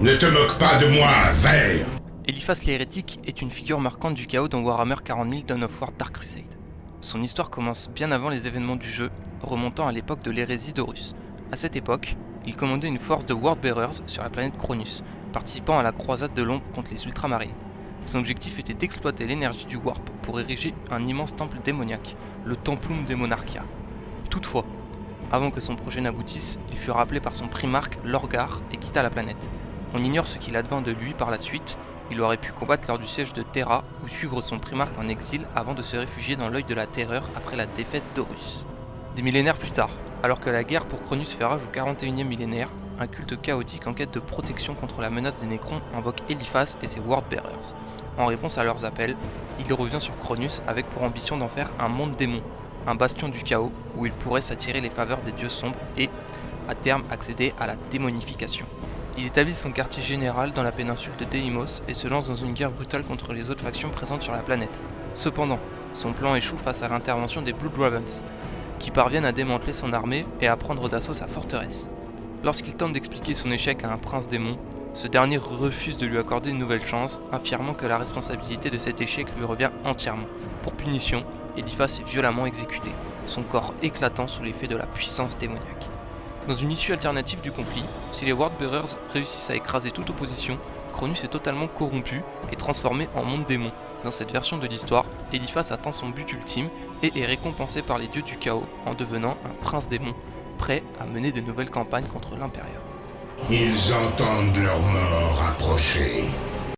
Ne te moque pas de moi, ver! Eliphas l'hérétique est une figure marquante du chaos dans Warhammer 40 000 Dawn of War Dark Crusade. Son histoire commence bien avant les événements du jeu, remontant à l'époque de l'hérésie d'Horus. À cette époque, il commandait une force de Wordbearers sur la planète Cronus, participant à la croisade de l'ombre contre les Ultramarines. Son objectif était d'exploiter l'énergie du Warp pour ériger un immense temple démoniaque, le Templum Demonarchia. Toutefois, avant que son projet n'aboutisse, il fut rappelé par son primarque Lorgar et quitta la planète. On ignore ce qu'il advint de lui par la suite. Il aurait pu combattre lors du siège de Terra ou suivre son primarque en exil avant de se réfugier dans l'œil de la terreur après la défaite d'Horus. Des millénaires plus tard, alors que la guerre pour Cronus fait rage au 41e millénaire, un culte chaotique en quête de protection contre la menace des Nécrons invoque Eliphas et ses Wordbearers. En réponse à leurs appels, il revient sur Cronus avec pour ambition d'en faire un monde démon, un bastion du chaos où il pourrait s'attirer les faveurs des dieux sombres et, à terme, accéder à la démonification. Il établit son quartier général dans la péninsule de Deimos et se lance dans une guerre brutale contre les autres factions présentes sur la planète. Cependant, son plan échoue face à l'intervention des Blood Ravens, qui parviennent à démanteler son armée et à prendre d'assaut sa forteresse. Lorsqu'il tente d'expliquer son échec à un prince démon, ce dernier refuse de lui accorder une nouvelle chance, affirmant que la responsabilité de cet échec lui revient entièrement. Pour punition, Eliphas est violemment exécuté, son corps éclatant sous l'effet de la puissance démoniaque. Dans une issue alternative du conflit, si les Wordbearers réussissent à écraser toute opposition, Cronus est totalement corrompu et transformé en monde démon. Dans cette version de l'histoire, Eliphas atteint son but ultime et est récompensé par les dieux du chaos en devenant un prince démon, prêt à mener de nouvelles campagnes contre l'Imperium. Ils entendent leur mort approcher.